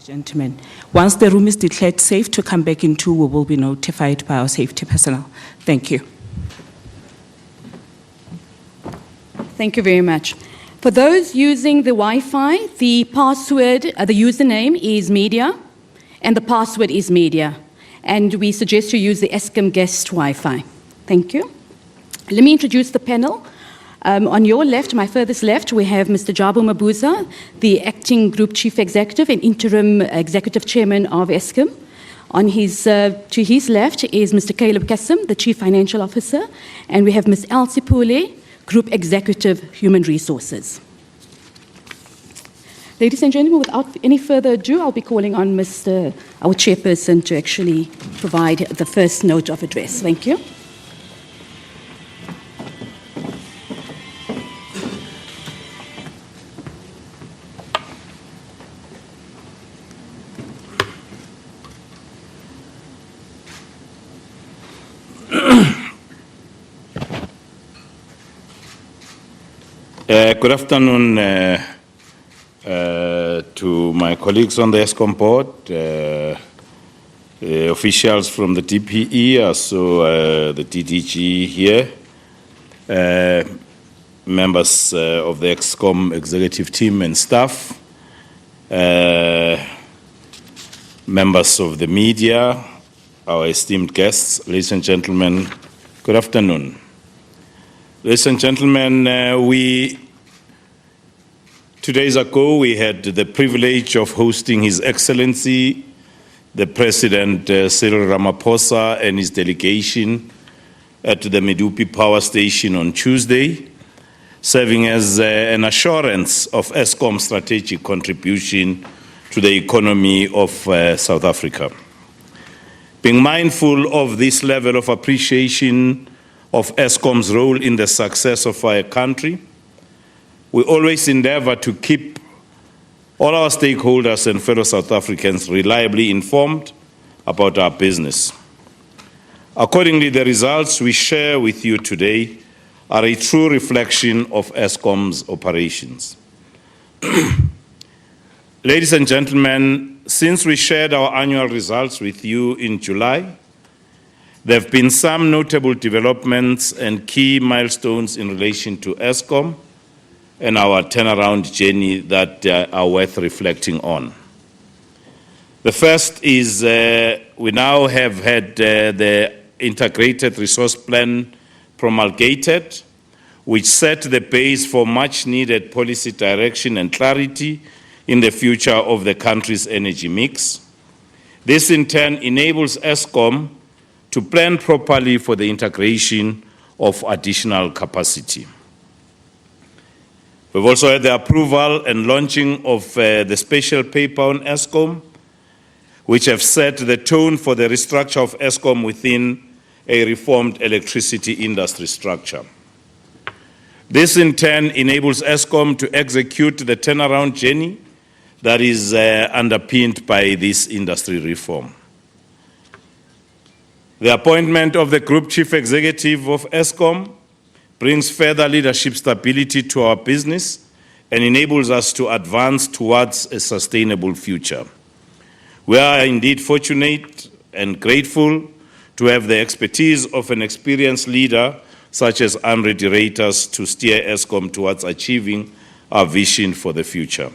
Gentlemen, once the room is declared safe to come back into, we will be notified by our safety personnel. Thank you. Thank you very much. For those using the Wi-Fi, the password, the username is media, and the password is media. And we suggest you use the Eskom guest Wi-Fi. Thank you. Let me introduce the panel. On your left, my furthest left, we have Mr. Jabu Mabuza, the Acting Group Chief Executive and Interim Executive Chairman of Eskom. To his left is Mr. Caleb Kassem, the Chief Financial Officer, and we have Ms. Elsie Pule, Group Executive Human Resources. Ladies and gentlemen, without any further ado, I'll be calling on our chairperson to actually provide the first note of address. Thank you. Good afternoon to my colleagues on the Eskom board, officials from the DPE, also the DDG here, members of the Eskom executive team and staff, members of the media, our esteemed guests, ladies and gentlemen, good afternoon. Ladies and gentlemen, 2 days ago, we had the privilege of hosting His Excellency, the President Cyril Ramaphosa and his delegation at the Medupi Power Station on Tuesday, serving as an assurance of Eskom's strategic contribution to the economy of South Africa. Being mindful of this level of appreciation of Eskom's role in the success of our country, we always endeavor to keep all our stakeholders and fellow South Africans reliably informed about our business. Accordingly, the results we share with you today are a true reflection of Eskom's operations. Ladies and gentlemen, since we shared our annual results with you in July, there have been some notable developments and key milestones in relation to Eskom and our turnaround journey that are worth reflecting on. The first is we now have had the Integrated Resource Plan promulgated, which set the base for much needed policy direction and clarity in the future of the country's energy mix. This in turn enables Eskom to plan properly for the integration of additional capacity. We've also had the approval and launching of the special paper on Eskom, which have set the tone for the restructure of Eskom within a reformed electricity industry structure. This in turn enables Eskom to execute the turnaround journey that is underpinned by this industry reform. The appointment of the Group Chief Executive of Eskom brings further leadership stability to our business and enables us to advance towards a sustainable future. We are indeed fortunate and grateful to have the expertise of an experienced leader such as Andre de Ruyters to steer Eskom towards achieving our vision for the future.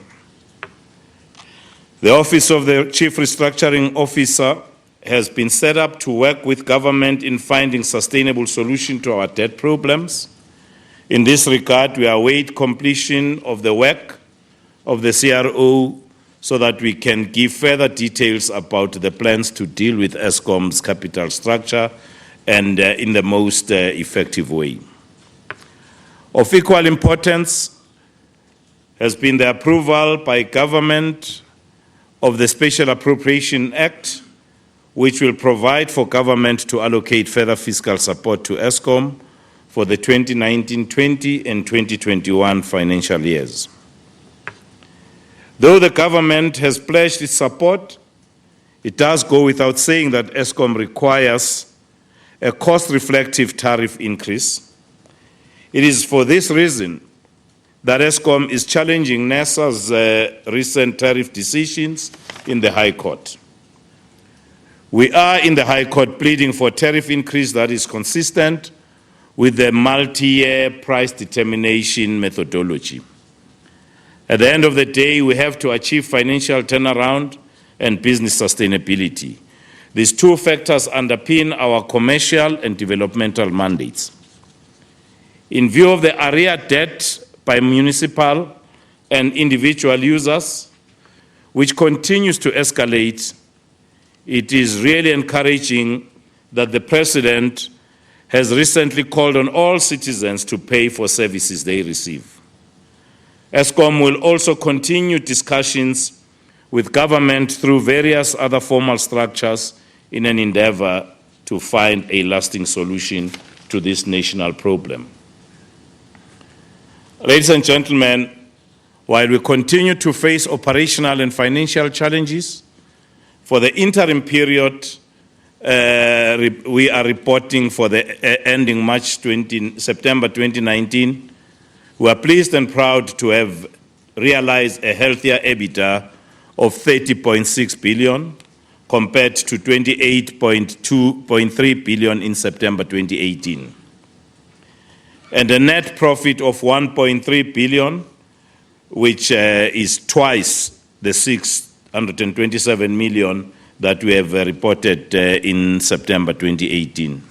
The Office of the Chief Restructuring Officer has been set up to work with government in finding sustainable solutions to our debt problems. In this regard, we await completion of the work of the CRO so that we can give further details about the plans to deal with Eskom's capital structure and in the most effective way. Of equal importance has been the approval by government of the Special Appropriation Act, which will provide for government to allocate further fiscal support to Eskom for the 2019-20 and 2021 financial years. Though the government has pledged its support, it does go without saying that Eskom requires a cost-reflective tariff increase. It is for this reason that Eskom is challenging NERSA's recent tariff decisions in the High Court. We are in the High Court pleading for a tariff increase that is consistent with the multi-year price determination methodology. At the end of the day, we have to achieve financial turnaround and business sustainability. These two factors underpin our commercial and developmental mandates. In view of the arrear debt by municipal and individual users, which continues to escalate, it is really encouraging that the President has recently called on all citizens to pay for services they receive. Eskom will also continue discussions with government through various other formal structures in an endeavor to find a lasting solution to this national problem. Ladies and gentlemen, while we continue to face operational and financial challenges, for the interim period, we are reporting for the ending September 2019. We are pleased and proud to have realized a healthier EBITDA of 30.6 billion compared to 28.3 billion in September 2018. And a net profit of 1.3 billion, which is twice the 627 million that we have reported in September 2018.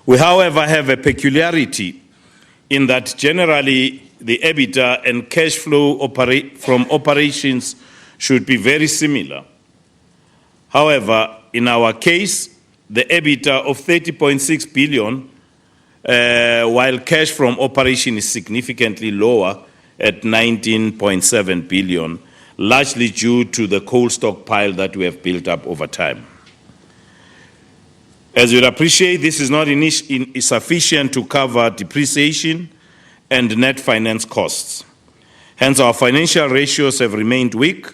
We, however, have a peculiarity in that generally the EBITDA and cash flow from operations should be very similar. However, in our case, the EBITDA of 30.6 billion, while cash from operation is significantly lower at 19.7 billion, largely due to the coal stockpile that we have built up over time. As you'd appreciate, this is not sufficient to cover depreciation and net finance costs. Hence, our financial ratios have remained weak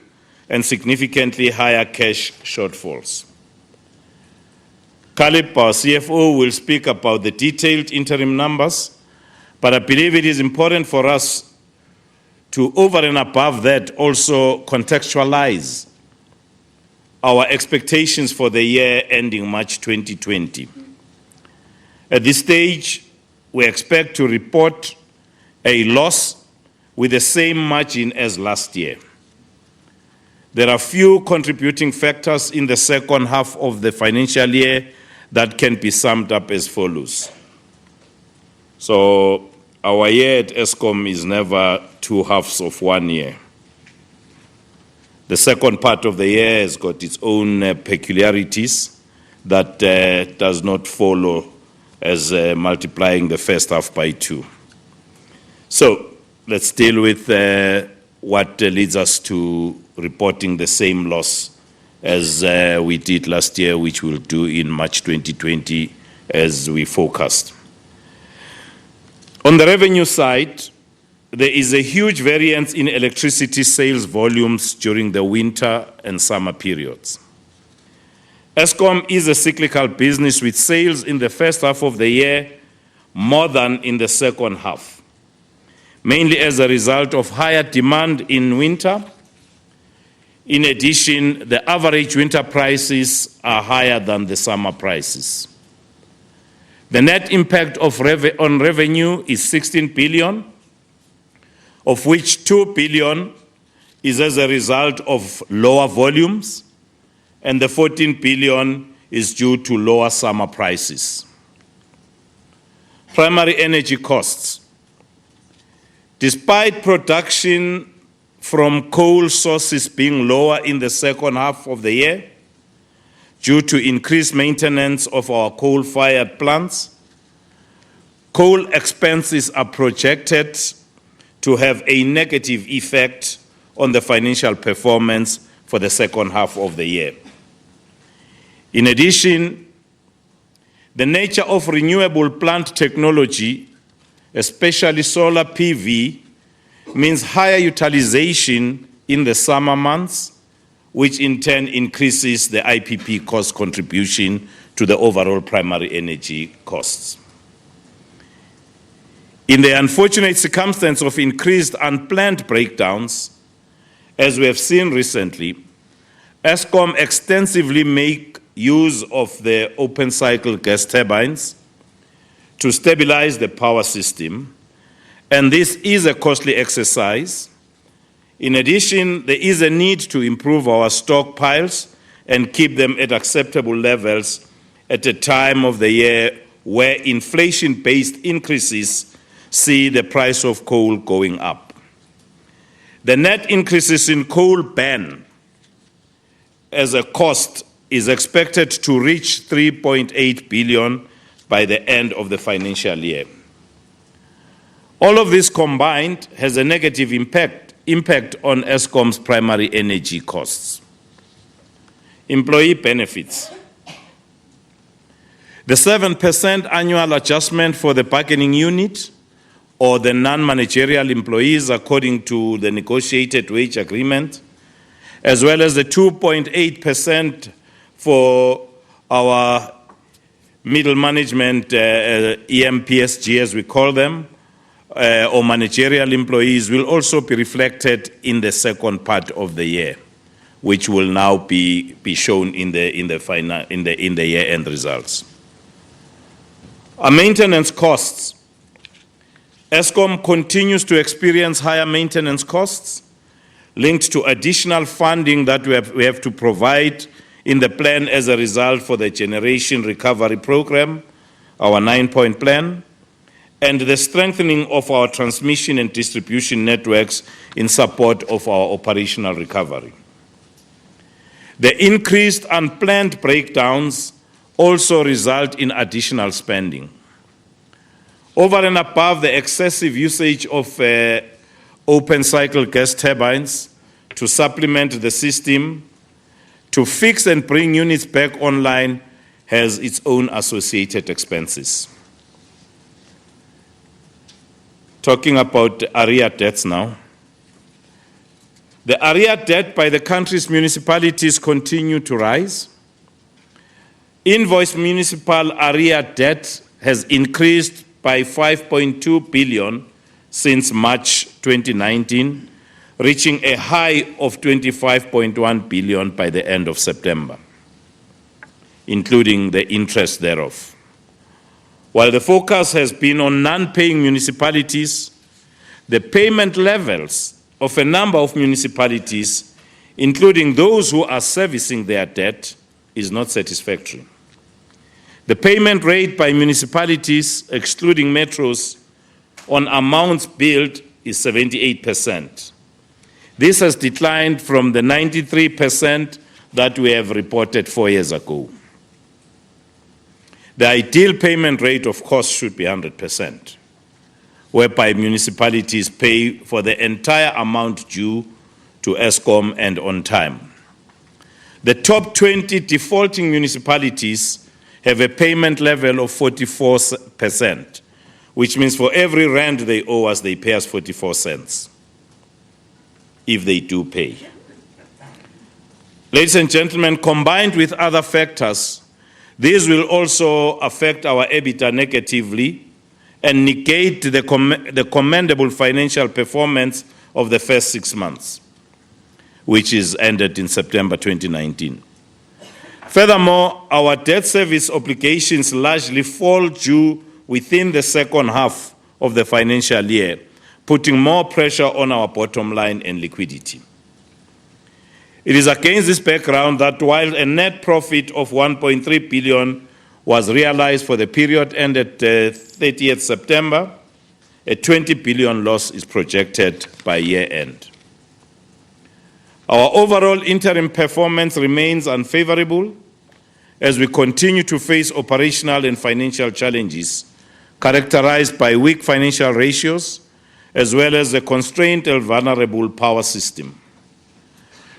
and significantly higher cash shortfalls. Calip, our CFO, will speak about the detailed interim numbers, but I believe it is important for us to, over and above that, also contextualize our expectations for the year ending March 2020. At this stage, we expect to report a loss with the same margin as last year. There are few contributing factors in the second half of the financial year that can be summed up as follows. So our year at Eskom is never two halves of 1 year. The second part of the year has got its own peculiarities that does not follow as multiplying the first half by 2. So let's deal with what leads us to reporting the same loss as we did last year, which we'll do in March 2020 as we forecast. On the revenue side, there is a huge variance in electricity sales volumes during the winter and summer periods. Eskom is a cyclical business with sales in the first half of the year more than in the second half, mainly as a result of higher demand in winter. In addition, the average winter prices are higher than the summer prices. The net impact on revenue is 16 billion, of which 2 billion is as a result of lower volumes, and the 14 billion is due to lower summer prices. Primary energy costs. Despite production from coal sources being lower in the second half of the year, due to increased maintenance of our coal-fired plants, coal expenses are projected to have a negative effect on the financial performance for the second half of the year. In addition, the nature of renewable plant technology, especially solar PV, means higher utilization in the summer months, which in turn increases the IPP cost contribution to the overall primary energy costs. In the unfortunate circumstance of increased unplanned breakdowns, as we have seen recently, Eskom extensively make use of the open cycle gas turbines to stabilize the power system, and this is a costly exercise. In addition, there is a need to improve our stockpiles and keep them at acceptable levels at a time of the year where inflation-based increases see the price of coal going up. The net increases in coal ban as a cost is expected to reach 3.8 billion by the end of the financial year. All of this combined has a negative impact on Eskom's primary energy costs. Employee benefits. The 7% annual adjustment for the bargaining unit or the non-managerial employees according to the negotiated wage agreement, as well as the 2.8% for our middle management, EMPSG as we call them, or managerial employees will also be reflected in the second part of the year, which will now be shown in the year-end results. Our maintenance costs. Eskom continues to experience higher maintenance costs linked to additional funding that we have to provide in the plan as a result for the Generation Recovery Program, our 9-point plan, and the strengthening of our transmission and distribution networks in support of our operational recovery. The increased unplanned breakdowns also result in additional spending. Over and above the excessive usage of open cycle gas turbines to supplement the system, to fix and bring units back online has its own associated expenses. Talking about arrear debts now. The arrear debt by the country's municipalities continue to rise. Invoice municipal arrear debt has increased by 5.2 billion since March 2019, reaching a high of 25.1 billion by the end of September, including the interest thereof. While the focus has been on non-paying municipalities, the payment levels of a number of municipalities, including those who are servicing their debt, is not satisfactory. The payment rate by municipalities, excluding metros, on amounts billed is 78%. This has declined from the 93% that we have reported 4 years ago. The ideal payment rate, of course, should be 100%, whereby municipalities pay for the entire amount due to Eskom and on time. The top 20 defaulting municipalities have a payment level of 44%, which means for every rand they owe us, they pay us 44 cents, if they do pay. Ladies and gentlemen, combined with other factors, these will also affect our EBITDA negatively and negate the commendable financial performance of the first 6 months, which is ended in September 2019. Furthermore, our debt service obligations largely fall due within the second half of the financial year, putting more pressure on our bottom line and liquidity. It is against this background that while a net profit of 1.3 billion was realized for the period ended 30th September, a 20 billion loss is projected by year end. Our overall interim performance remains unfavorable as we continue to face operational and financial challenges characterized by weak financial ratios as well as a constrained and vulnerable power system.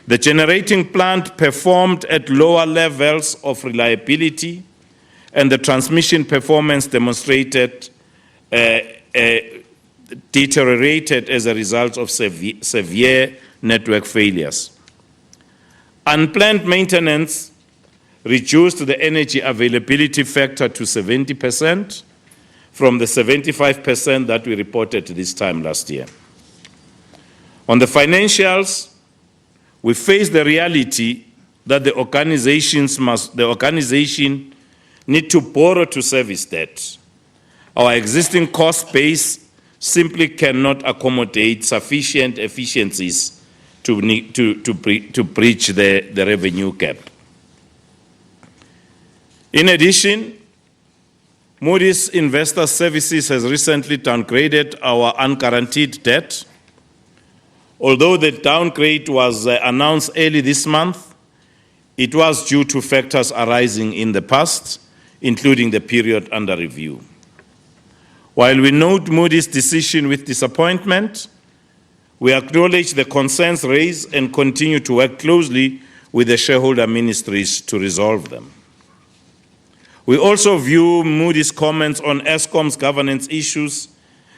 The generating plant performed at lower levels of reliability, and the transmission performance demonstrated deteriorated as a result of severe network failures. Unplanned maintenance reduced the energy availability factor to 70%, from the 75% that we reported this time last year. On the financials, we face the reality that the organization need to borrow to service debt. Our existing cost base simply cannot accommodate sufficient efficiencies to breach the revenue gap. In addition, Moody's Investor Services has recently downgraded our unguaranteed debt. Although the downgrade was announced early this month, it was due to factors arising in the past, including the period under review. While we note Moody's decision with disappointment, we acknowledge the concerns raised and continue to work closely with the shareholder ministries to resolve them. We also view Moody's comments on Eskom's governance issues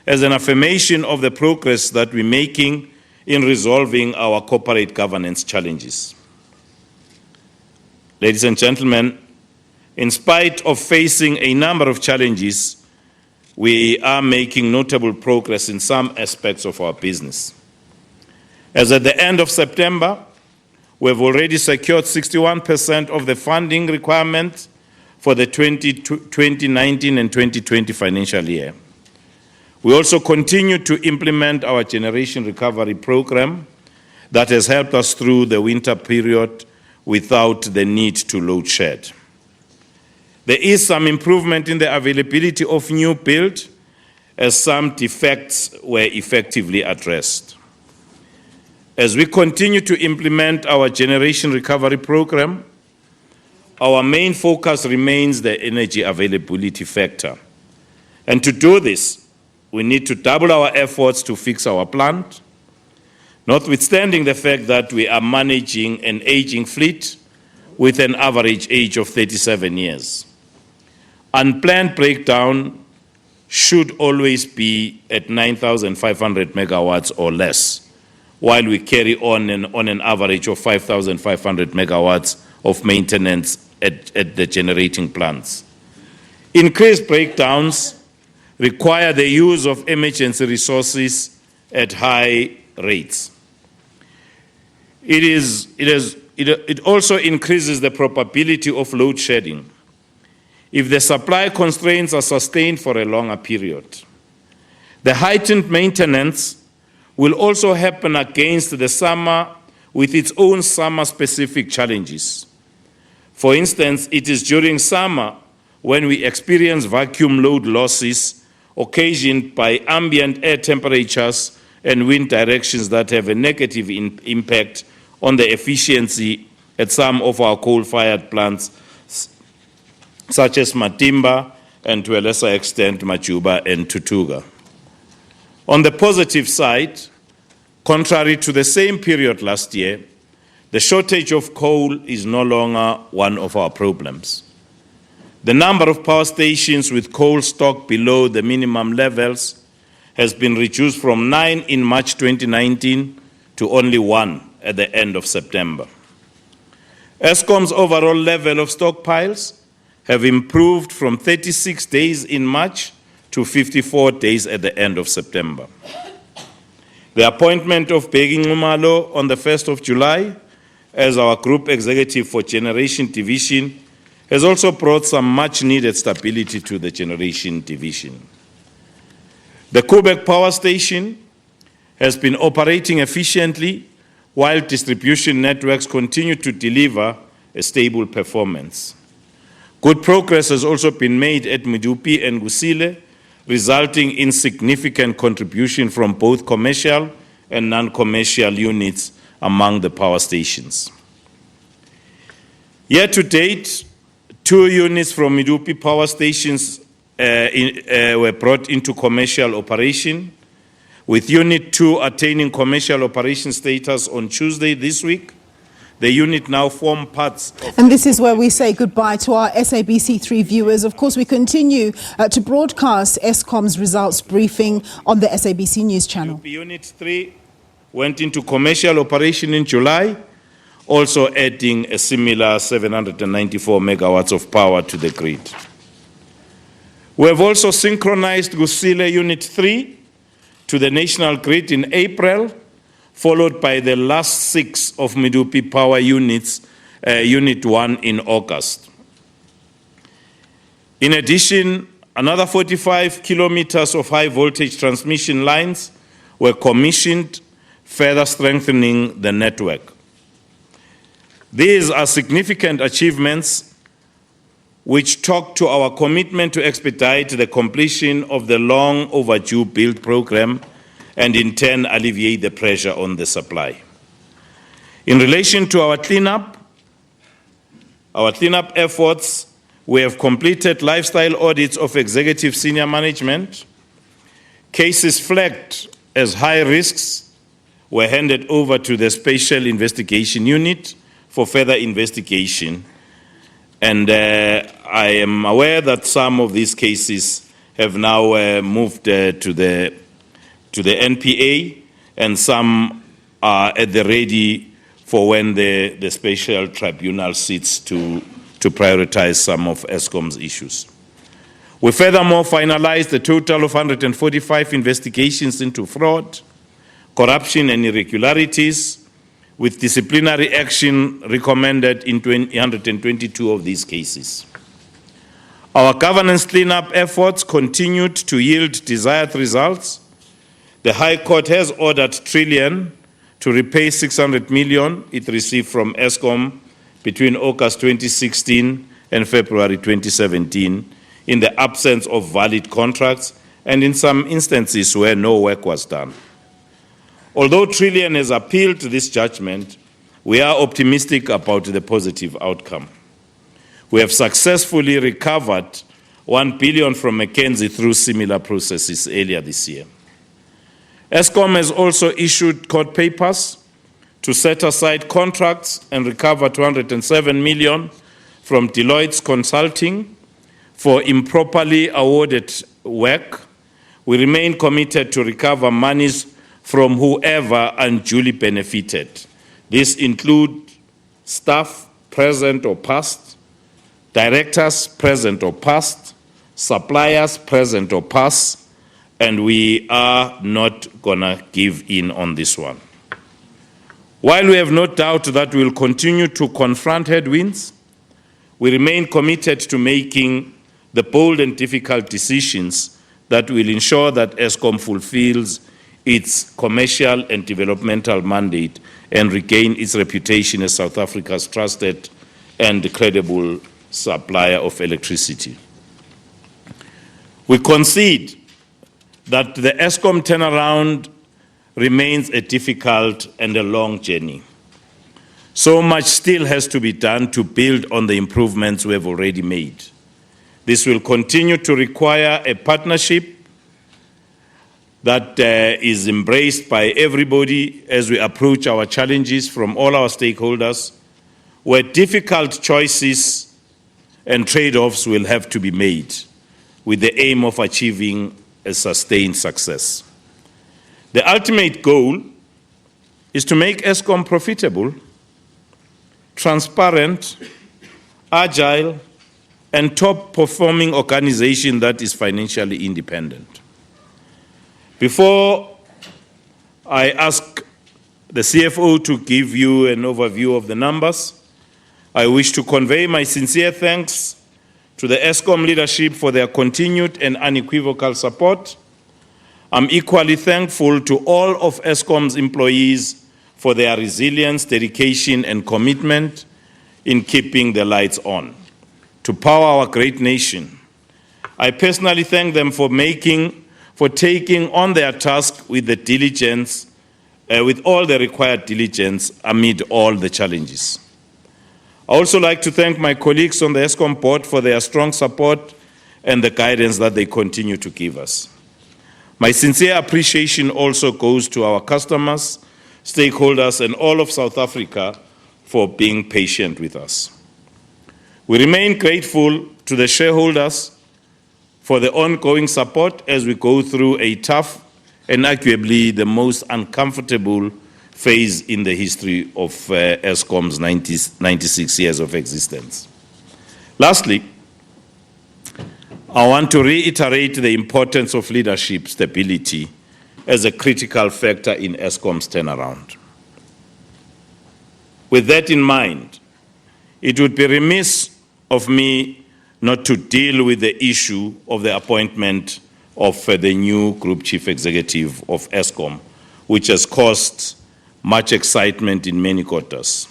as an affirmation of the progress that we're making in resolving our corporate governance challenges. Ladies and gentlemen, in spite of facing a number of challenges, we are making notable progress in some aspects of our business. As at the end of September, we have already secured 61% of the funding requirement for the 2019 and 2020 financial year. We also continue to implement our generation recovery program that has helped us through the winter period without the need to load shed. There is some improvement in the availability of new build as some defects were effectively addressed. As we continue to implement our generation recovery program, our main focus remains the energy availability factor. And to do this, we need to double our efforts to fix our plant, notwithstanding the fact that we are managing an aging fleet with an average age of 37 years. Unplanned breakdown should always be at 9,500 megawatts or less, while we carry on an average of 5,500 megawatts of maintenance at the generating plants. Increased breakdowns require the use of emergency resources at high rates. It also increases the probability of load shedding if the supply constraints are sustained for a longer period. The heightened maintenance will also happen against the summer with its own summer-specific challenges. For instance, it is during summer when we experience vacuum load losses occasioned by ambient air temperatures and wind directions that have a negative impact on the efficiency at some of our coal-fired plants, such as Matimba and to a lesser extent Majuba and Tutuga. On the positive side, contrary to the same period last year, the shortage of coal is no longer one of our problems. The number of power stations with coal stock below the minimum levels has been reduced from 9 in March 2019 to only 1 at the end of September. Eskom's overall level of stockpiles have improved from 36 days in March to 54 days at the end of September. The appointment of Bheki Nxumalo on the 1st of July as our Group Executive for Generation Division has also brought some much-needed stability to the Generation Division. The Koeberg Power Station has been operating efficiently while distribution networks continue to deliver a stable performance. Good progress has also been made at Medupi and Kusile, resulting in significant contribution from both commercial and non-commercial units among the power stations. Year to date, 2 units from Medupi power stations were brought into commercial operation, with Unit 2 attaining commercial operation status on Tuesday this week. The unit now form parts of... And this is where we say goodbye to our SABC3 viewers. Of course, we continue to broadcast Eskom's results briefing on the SABC News channel. Unit 3 went into commercial operation in July, also adding a similar 794 megawatts of power to the grid. We have also synchronized Gusile Unit 3 to the national grid in April, followed by the last 6 of Medupi Power Units, Unit 1 in August. In addition, another 45 kilometers of high voltage transmission lines were commissioned, further strengthening the network. These are significant achievements which talk to our commitment to expedite the completion of the long overdue build program and in turn alleviate the pressure on the supply. In relation to our cleanup efforts, we have completed lifestyle audits of executive senior management. Cases flagged as high risks were handed over to the Special Investigation Unit for further investigation. And I am aware that some of these cases have now moved to the NPA, and some are at the ready for when the special tribunal sits to prioritize some of Eskom's issues. We furthermore finalized a total of 145 investigations into fraud, corruption and irregularities, with disciplinary action recommended in 122 of these cases. Our governance cleanup efforts continued to yield desired results. The High Court has ordered Trillian to repay 600 million it received from Eskom between August 2016 and February 2017 in the absence of valid contracts and in some instances where no work was done. Although Trillian has appealed to this judgment, we are optimistic about the positive outcome. We have successfully recovered 1 billion from Mackenzie through similar processes earlier this year. Eskom has also issued court papers to set aside contracts and recover 207 million from Deloitte's Consulting for improperly awarded work. We remain committed to recover monies from whoever unduly benefited. This includes staff present or past, directors present or past, suppliers present or past, and we are not gonna give in on this one. While we have no doubt that we will continue to confront headwinds, we remain committed to making the bold and difficult decisions that will ensure that Eskom fulfills its commercial and developmental mandate and regain its reputation as South Africa's trusted and credible supplier of electricity. We concede that the Eskom turnaround remains a difficult and a long journey. So much still has to be done to build on the improvements we have already made. This will continue to require a partnership that is embraced by everybody as we approach our challenges from all our stakeholders, where difficult choices and trade-offs will have to be made with the aim of achieving a sustained success. The ultimate goal is to make Eskom profitable, transparent, agile, and top-performing organization that is financially independent. Before I ask the CFO to give you an overview of the numbers, I wish to convey my sincere thanks to the Eskom leadership for their continued and unequivocal support. I'm equally thankful to all of Eskom's employees for their resilience, dedication, and commitment in keeping the lights on to power our great nation. I personally thank them for taking on their task with the diligence, with all the required diligence amid all the challenges. I also like to thank my colleagues on the Eskom board for their strong support and the guidance that they continue to give us. My sincere appreciation also goes to our customers, stakeholders, and all of South Africa for being patient with us. We remain grateful to the shareholders for the ongoing support as we go through a tough and arguably the most uncomfortable phase in the history of Eskom's 96 years of existence. Lastly, I want to reiterate the importance of leadership stability as a critical factor in Eskom's turnaround. With that in mind, it would be remiss of me not to deal with the issue of the appointment of the new Group Chief Executive of Eskom, which has caused much excitement in many quarters.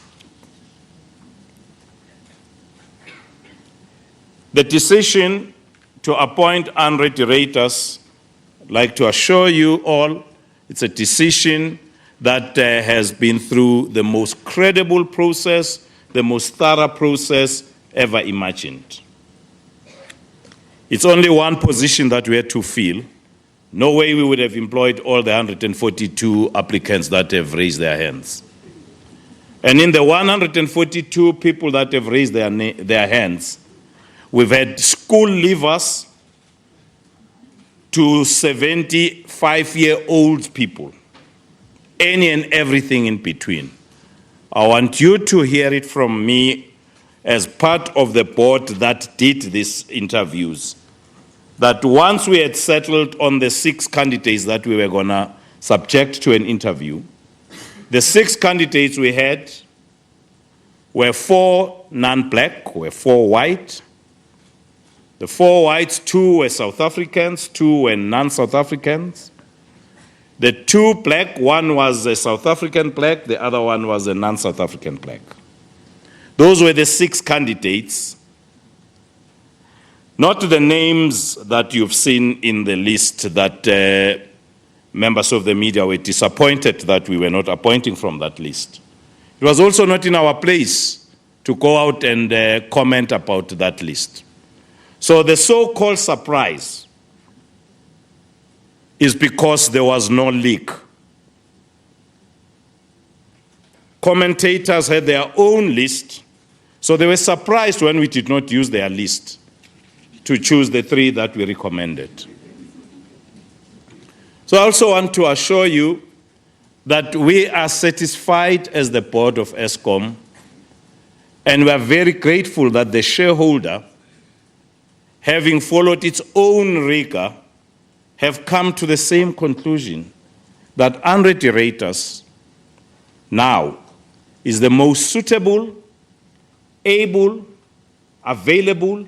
The decision to appoint Andre de Ruyters, I'd like to assure you all, it's a decision that has been through the most credible process, the most thorough process ever imagined. It's only one position that we had to fill. No way we would have employed all the 142 applicants that have raised their hands. And in the 142 people that have raised their hands, we've had school leavers to 75-year-old people, any and everything in between. I want you to hear it from me as part of the board that did these interviews, that once we had settled on the 6 candidates that we were going to subject to an interview, the 6 candidates we had were 4 non-black, were 4 white. The 4 whites, 2 were South Africans, 2 were non-South Africans. The 2 black, one was a South African black, the other one was a non-South African black. Those were the 6 candidates, not the names that you've seen in the list that members of the media were disappointed that we were not appointing from that list. It was also not in our place to go out and comment about that list. So the so-called surprise is because there was no leak. Commentators had their own list, so they were surprised when we did not use their list to choose the 3 that we recommended. So I also want to assure you that we are satisfied as the board of Eskom, and we are very grateful that the shareholder, having followed its own rigor, have come to the same conclusion that Andre de Ruyters now is the most suitable, able, available,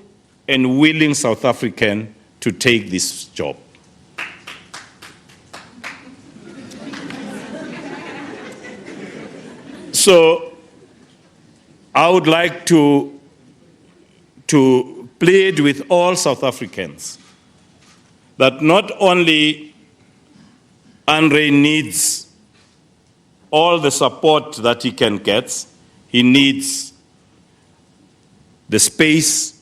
and willing South African to take this job. So I would like to plead with all South Africans that not only Andre needs all the support that he can get, he needs the space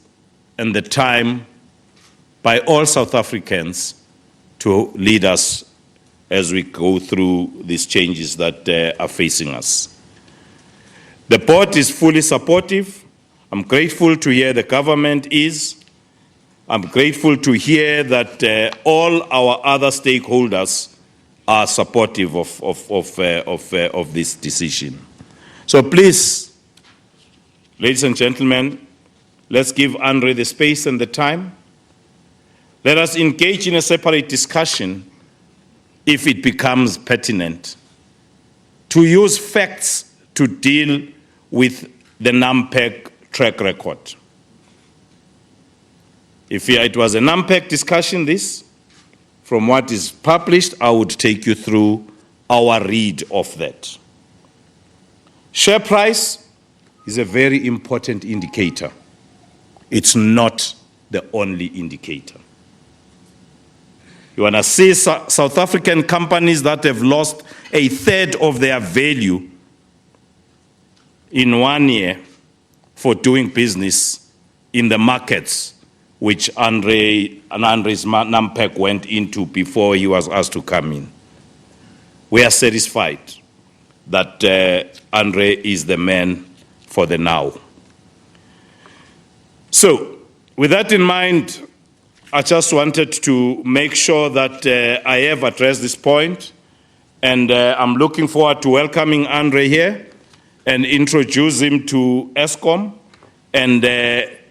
and the time by all South Africans to lead us as we go through these changes that are facing us. The board is fully supportive. I'm grateful to hear the government is. I'm grateful to hear that all our other stakeholders are supportive of this decision. So please, ladies and gentlemen, let's give Andre the space and the time. Let us engage in a separate discussion if it becomes pertinent, to use facts to deal with the NAMPEC track record. If it was a NAMPEC discussion, this, from what is published, I would take you through our read of that. Share price is a very important indicator. It's not the only indicator. You want to see South African companies that have lost 1/3 of their value in 1 year for doing business in the markets which Andre's NAMPEC went into before he was asked to come in. We are satisfied that Andre is the man for the now. So, with that in mind, I just wanted to make sure that I have addressed this point, and I'm looking forward to welcoming Andre here and introduce him to Eskom and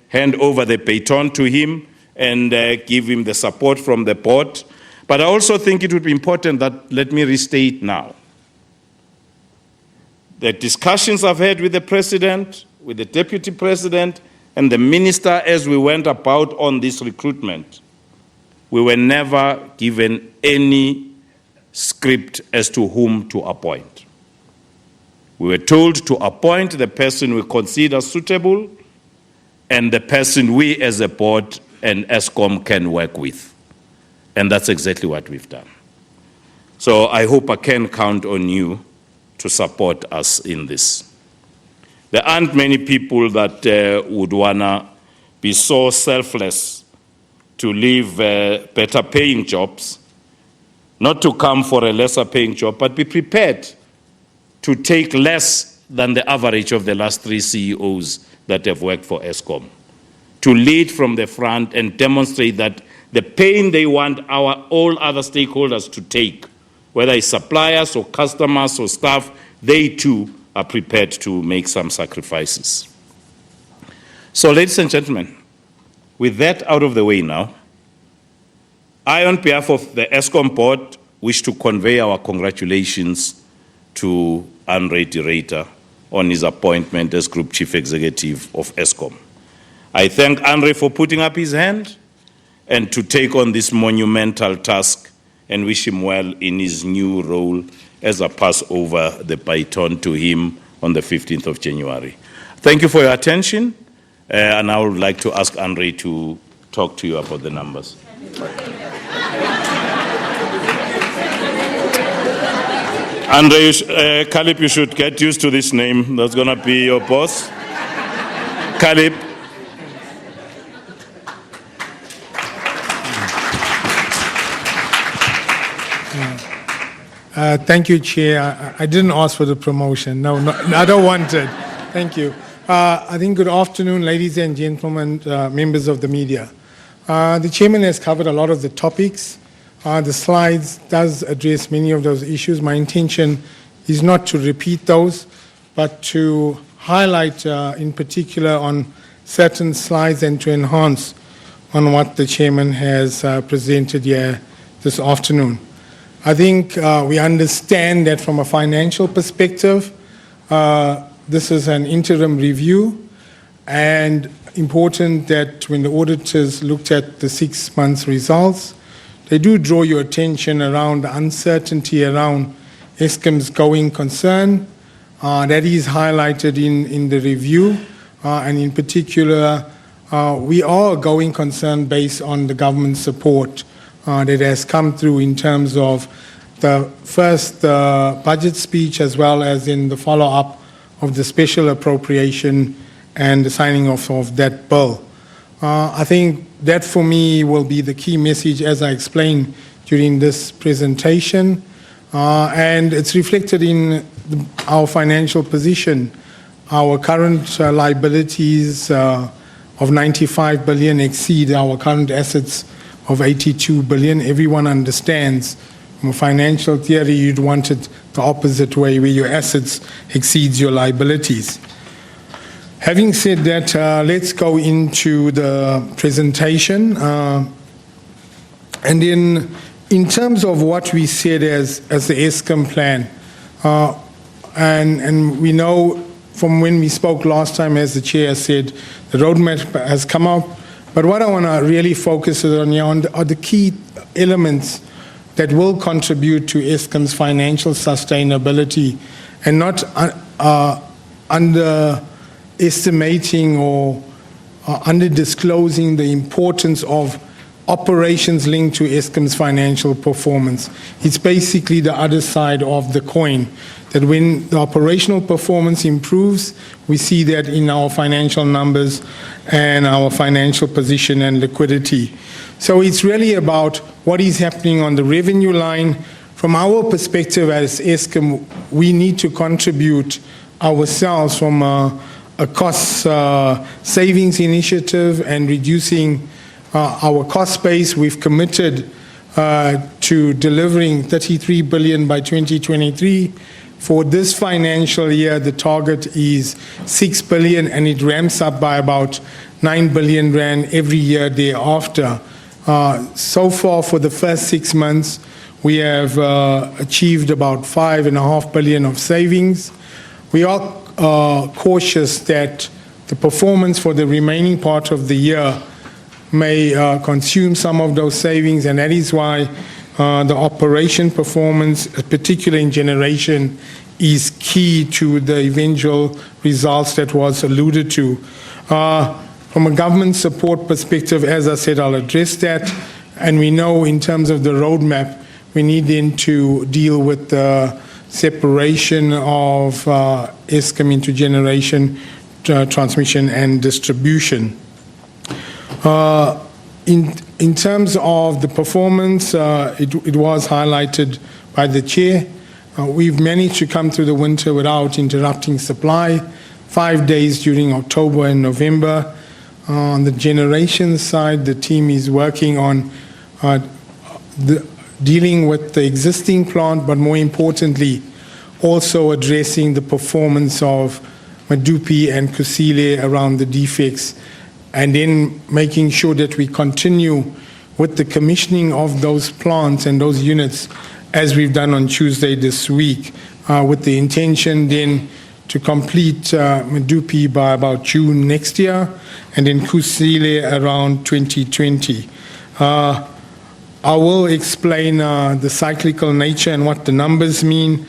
hand over the baton to him and give him the support from the board. But I also think it would be important that, let me restate now, the discussions I've had with the President, with the Deputy President, and the Minister as we went about on this recruitment, we were never given any script as to whom to appoint. We were told to appoint the person we consider suitable and the person we as a board and Eskom can work with. And that's exactly what we've done. So I hope I can count on you to support us in this. There aren't many people that would want to be so selfless to leave better paying jobs, not to come for a lesser paying job, but be prepared to take less than the average of the last 3 CEOs that have worked for Eskom, to lead from the front and demonstrate that the pain they want all other stakeholders to take, whether it's suppliers or customers or staff, they too are prepared to make some sacrifices. So, ladies and gentlemen, with that out of the way now, I, on behalf of the Eskom board, wish to convey our congratulations to Andre de Ruyter on his appointment as Group Chief Executive of Eskom. I thank Andre for putting up his hand and to take on this monumental task, and wish him well in his new role as I pass over the baton to him on the 15th of January. Thank you for your attention, and I would like to ask Andre to talk to you about the numbers. Andre, Caleb, you should get used to this name. That's going to be your boss. Caleb. Thank you, Chair. I didn't ask for the promotion. No, I don't want it. Thank you. I think good afternoon, ladies and gentlemen, members of the media. The Chairman has covered a lot of the topics. The slides does address many of those issues. My intention is not to repeat those, but to highlight in particular on certain slides and to enhance on what the Chairman has presented here this afternoon. I think we understand that from a financial perspective, this is an interim review, and important that when the auditors looked at the 6 months results, they do draw your attention around the uncertainty around Eskom's going concern. That is highlighted in the review, and in particular, we are a going concern based on the government support that has come through in terms of the first budget speech as well as in the follow-up of the special appropriation and the signing off of that bill. I think that for me will be the key message as I explained during this presentation, and it's reflected in our financial position. Our current liabilities of 95 billion exceed our current assets of 82 billion. Everyone understands from a financial theory you'd want it the opposite way, where your assets exceeds your liabilities. Having said that, let's go into the presentation. And in terms of what we said as the Eskom plan, and we know from when we spoke last time, as the Chair said, the roadmap has come out. But what I want to really focus on here are the key elements that will contribute to Eskom's financial sustainability, and not underestimating or under-disclosing the importance of operations linked to Eskom's financial performance. It's basically the other side of the coin, that when the operational performance improves, we see that in our financial numbers and our financial position and liquidity. So it's really about what is happening on the revenue line. From our perspective as Eskom, we need to contribute ourselves from a cost savings initiative and reducing our cost base. We've committed to delivering 33 billion by 2023. For this financial year, the target is 6 billion, and it ramps up by about 9 billion rand every year thereafter. So far, for the first 6 months, we have achieved about 5.5 billion of savings. We are cautious that the performance for the remaining part of the year may consume some of those savings, and that is why the operation performance, particularly in generation, is key to the eventual results that was alluded to. From a government support perspective, as I said, I'll address that. And we know in terms of the roadmap, we need then to deal with the separation of Eskom into generation, transmission and distribution. In terms of the performance, it was highlighted by the chair. We've managed to come through the winter without interrupting supply, 5 days during October and November. On the generation side, the team is working on dealing with the existing plant, but more importantly, also addressing the performance of Medupi and Kusile around the defects, and then making sure that we continue with the commissioning of those plants and those units as we've done on Tuesday this week, with the intention then to complete Medupi by about June next year, and then Kusile around 2020. I will explain the cyclical nature and what the numbers mean,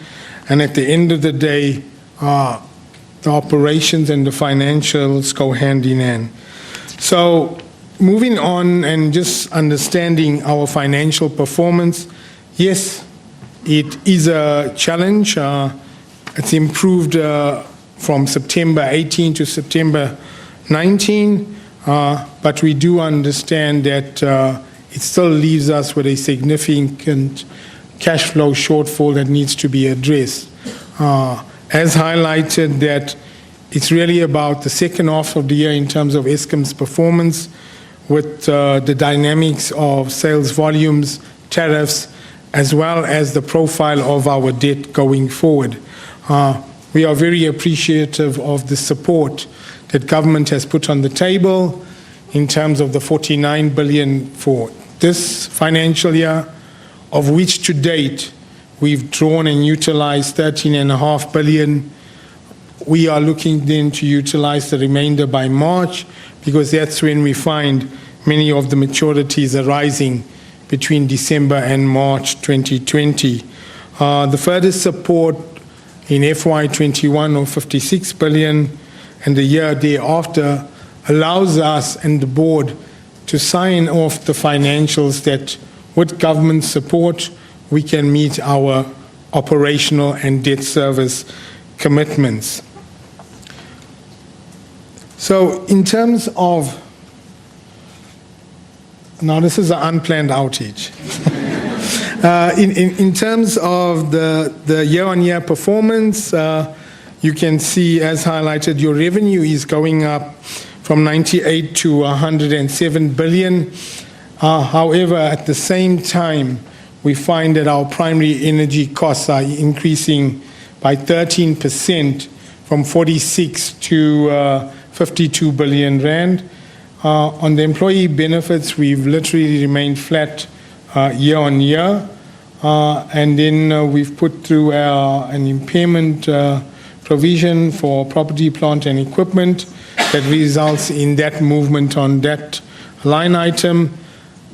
and at the end of the day, the operations and the financials go hand in hand. So moving on and just understanding our financial performance, yes, it is a challenge. It's improved from September 18 to September 19, but we do understand that it still leaves us with a significant cash flow shortfall that needs to be addressed. As highlighted, that it's really about the second half of the year in terms of Eskom's performance, with the dynamics of sales volumes, tariffs, as well as the profile of our debt going forward. We are very appreciative of the support that government has put on the table in terms of the 49 billion for this financial year, of which to date we've drawn and utilized 13.5 billion. We are looking then to utilize the remainder by March, because that's when we find many of the maturities arising between December and March 2020. The further support in FY21 of 56 billion and the year thereafter allows us and the board to sign off the financials that with government support we can meet our operational and debt service commitments. So in terms of, now this is an unplanned outage. In terms of the year-on-year performance, you can see, as highlighted, your revenue is going up from 98 to 107 billion. However, at the same time, we find that our primary energy costs are increasing by 13%, from 46 to 52 billion rand. On the employee benefits, we've literally remained flat year on year. And then we've put through an impairment provision for property, plant and equipment that results in that movement on that line item.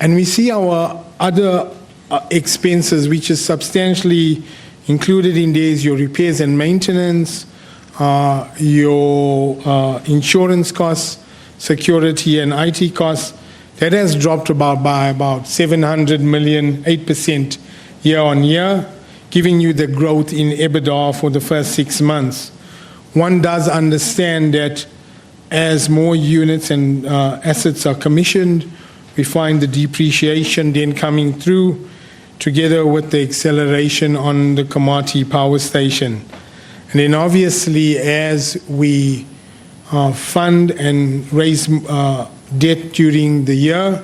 And we see our other expenses, which is substantially included in these, your repairs and maintenance, your insurance costs, security and IT costs. That has dropped by about 700 million, 8% year on year, giving you the growth in EBITDA for the first 6 months. One does understand that as more units and assets are commissioned, we find the depreciation then coming through, together with the acceleration on the Komati power station. And then obviously, as we fund and raise debt during the year,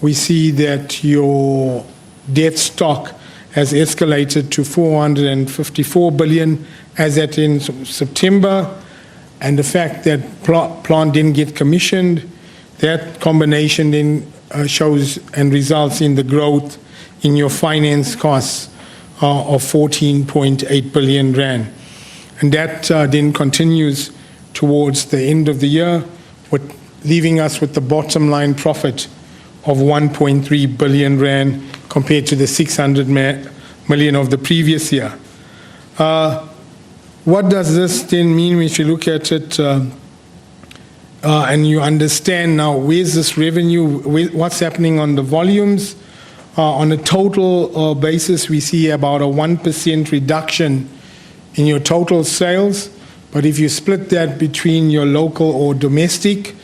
we see that your debt stock has escalated to 454 billion as at in September. And the fact that plant didn't get commissioned That combination then shows and results in the growth in your finance costs of 14.8 billion rand. And that then continues towards the end of the year, leaving us with the bottom line profit of 1.3 billion rand compared to the 600 million of the previous year. What does this then mean if you look at it and you understand now where's this revenue, what's happening on the volumes? On a total basis, we see about a 1% reduction in your total sales. But if you split that between your local or domestic,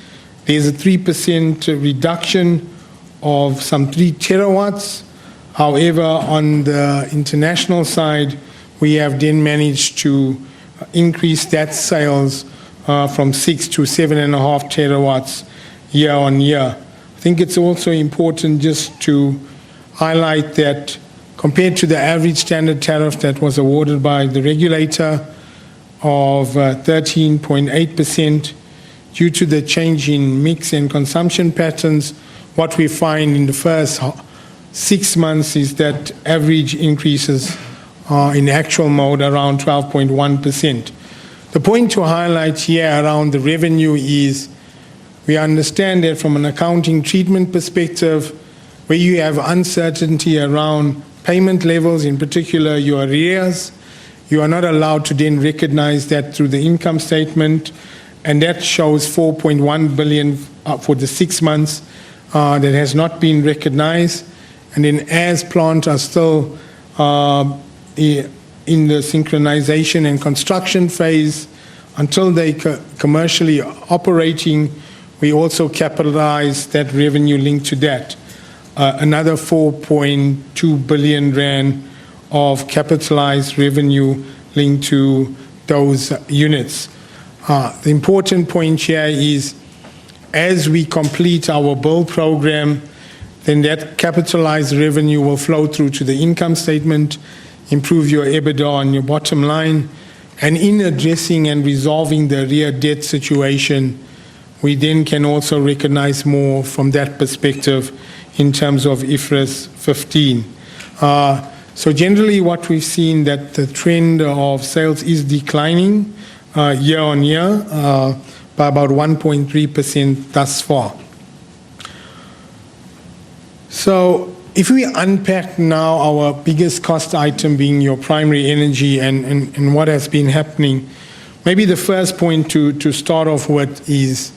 there's a 3% reduction of some 3 terawatts. However, on the international side, we have then managed to increase that sales from 6 to 7.5 terawatts year on year. I think it's also important just to highlight that compared to the average standard tariff that was awarded by the regulator of 13.8%, due to the change in mix and consumption patterns, what we find in the first 6 months is that average increases are in actual mode around 12.1%. The point to highlight here around the revenue is we understand that from an accounting treatment perspective, where you have uncertainty around payment levels, in particular your arrears, you are not allowed to then recognize that through the income statement, and that shows 4.1 billion for the 6 months that has not been recognized. And then as plant are still in the synchronization and construction phase, until they commercially operating, we also capitalize that revenue linked to that. Another 4.2 billion rand of capitalized revenue linked to those units. The important point here is as we complete our build program, then that capitalized revenue will flow through to the income statement, improve your EBITDA on your bottom line, and in addressing and resolving the arrear debt situation, we then can also recognize more from that perspective in terms of IFRS 15. So generally what we've seen that the trend of sales is declining year on year by about 1.3% thus far. So if we unpack now our biggest cost item being your primary energy and what has been happening, maybe the first point to start off with is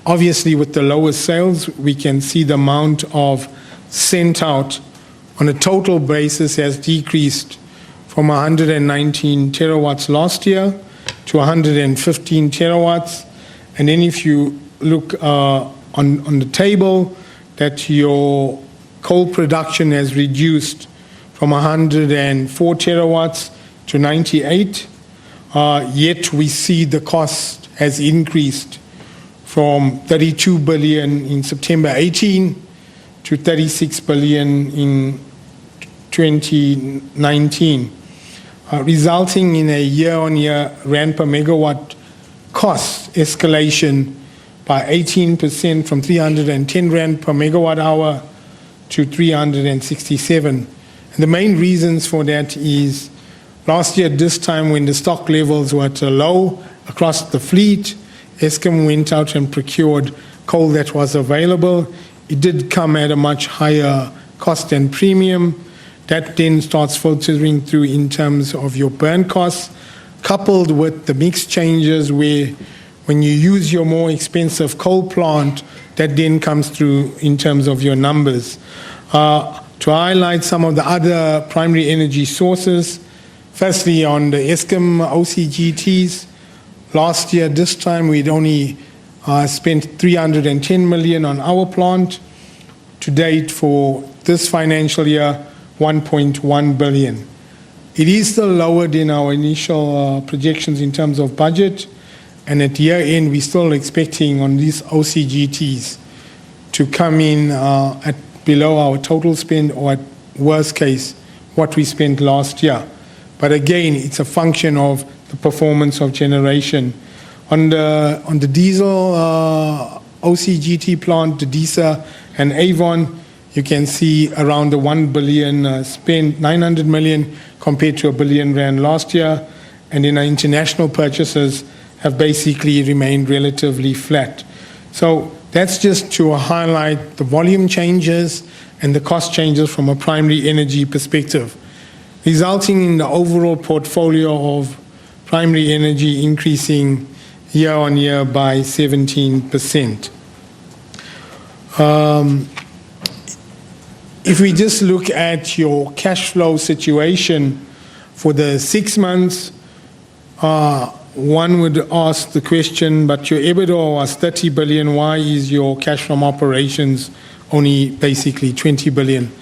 obviously with the lower sales, we can see the amount of sent out on a total basis has decreased from 119 terawatts last year to 115 terawatts. And then if you look on the table, that your coal production has reduced from 104 terawatts to 98, yet we see the cost has increased from 32 billion in September 18 to 36 billion in 2019, resulting in a year-on-year rand per megawatt cost escalation by 18% from 310 rand per megawatt hour to 367. And the main reasons for that is last year at this time when the stock levels were at a low across the fleet, Eskom went out and procured coal that was available. It did come at a much higher cost and premium. That then starts filtering through in terms of your burn costs, coupled with the mix changes where when you use your more expensive coal plant, that then comes through in terms of your numbers. To highlight some of the other primary energy sources, firstly on the Eskom OCGTs, last year this time we'd only spent 310 million on our plant. To date for this financial year, 1.1 billion. It is still lower than our initial projections in terms of budget, and at year end we're still expecting on these OCGTs to come in at below our total spend, or at worst case what we spent last year. But again, it's a function of the performance of generation. On the diesel OCGT plant, the DISA and Avon, you can see around the 1 billion spent, 900 million compared to R1 billion last year. And then our international purchases have basically remained relatively flat. So that's just to highlight the volume changes and the cost changes from a primary energy perspective, resulting in the overall portfolio of primary energy increasing year on year by 17%. If we just look at your cash flow situation for the 6 months, one would ask the question, but your EBITDA was 30 billion, why is your cash from operations only basically 20 billion?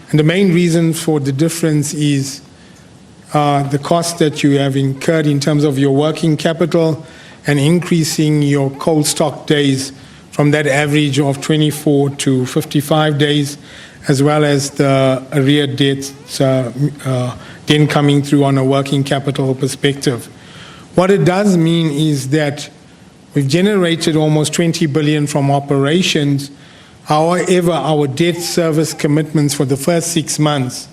And the main reason for the difference is the cost that you have incurred in terms of your working capital and increasing your coal stock days from that average of 24 to 55 days, as well as the arrear debts then coming through on a working capital perspective. What it does mean is that we've generated almost 20 billion from operations. However, our debt service commitments for the first 6 months,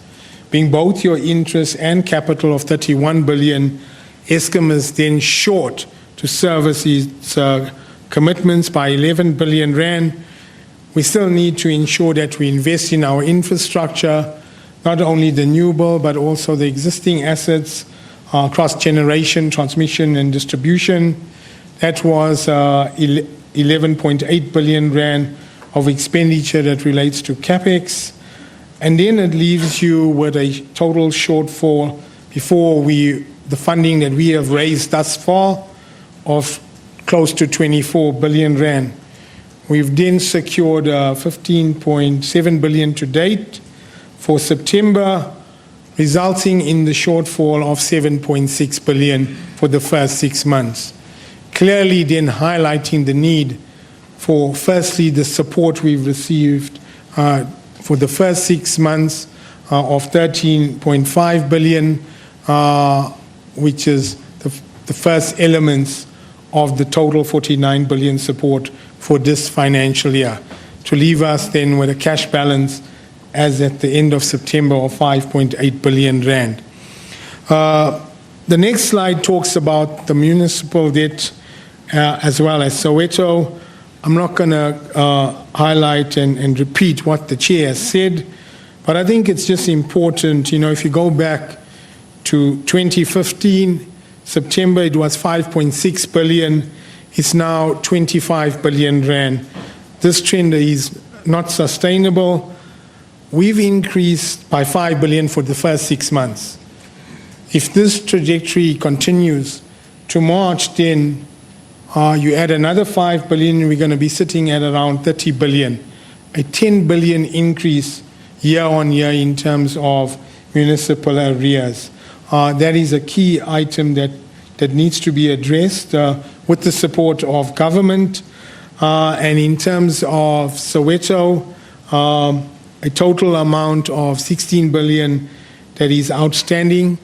being both your interest and capital of 31 billion, Eskom is then short to service its commitments by 11 billion rand. We still need to ensure that we invest in our infrastructure, not only the renewable, but also the existing assets, cross-generation, transmission and distribution. That was 11.8 billion rand of expenditure that relates to CapEx. And then it leaves you with a total shortfall before the funding that we have raised thus far of close to 24 billion rand. We've then secured 15.7 billion to date for September, resulting in the shortfall of 7.6 billion for the first 6 months. Clearly then highlighting the need for, firstly, the support we've received for the first 6 months of 13.5 billion, which is the first elements of the total 49 billion support for this financial year, to leave us then with a cash balance as at the end of September of 5.8 billion rand. The next slide talks about the municipal debt as well as Soweto. I'm not going to highlight and repeat what the chair has said, but I think it's just important, if you go back to 2015, September it was 5.6 billion, it's now 25 billion rand. This trend is not sustainable. We've increased by 5 billion for the first 6 months. If this trajectory continues to March, then you add another 5 billion, we're going to be sitting at around 30 billion, a 10 billion increase year on year in terms of municipal arrears. That is a key item that needs to be addressed with the support of government. And in terms of Soweto, a total amount of 16 billion that is outstanding.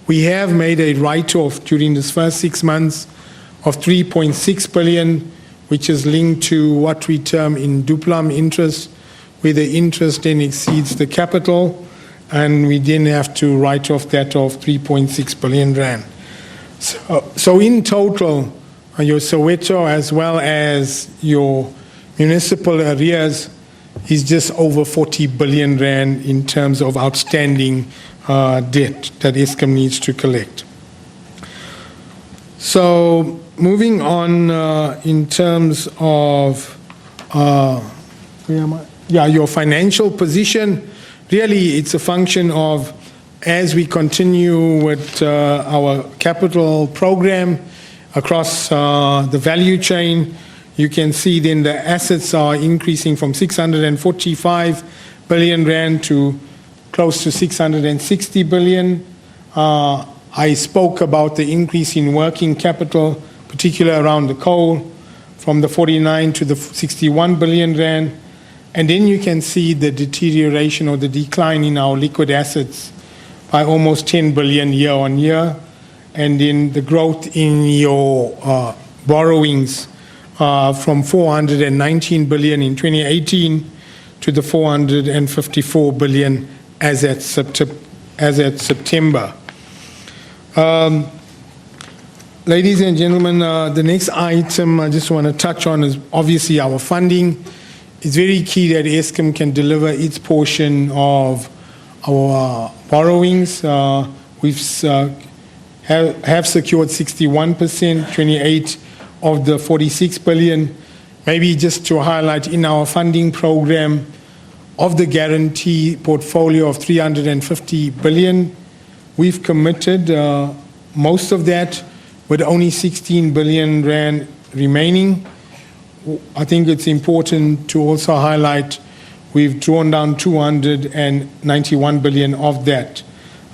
We have made a write-off during this first 6 months of 3.6 billion, which is linked to what we term in duplum interest, where the interest then exceeds the capital, and we then have to write off that of 3.6 billion rand. So in total, your Soweto as well as your municipal arrears is just over 40 billion rand in terms of outstanding debt that Eskom needs to collect. So moving on in terms of your financial position, really it's a function of, as we continue with our capital program across the value chain, you can see then the assets are increasing from 645 billion rand to close to 660 billion. I spoke about the increase in working capital, particularly around the coal, from the 49 to the 61 billion rand. And then you can see the deterioration or the decline in our liquid assets by almost 10 billion year on year. And then the growth in your borrowings from 419 billion in 2018 to the 454 billion as at September. Ladies and gentlemen, the next item I just want to touch on is obviously our funding. It's very key that Eskom can deliver its portion of our borrowings. We've have secured 61%, 28 of the 46 billion. Maybe just to highlight, in our funding program of the guarantee portfolio of 350 billion, we've committed most of that, with only 16 billion rand remaining. I think it's important to also highlight we've drawn down 291 billion of that.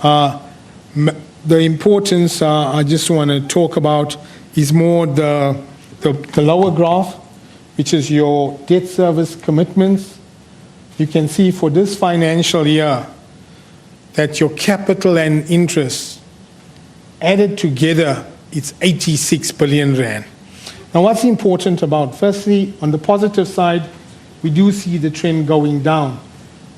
The importance I just want to talk about is more the lower graph, which is your debt service commitments. You can see for this financial year that your capital and interest added together, it's 86 billion rand. Now, what's important about, firstly, on the positive side, we do see the trend going down,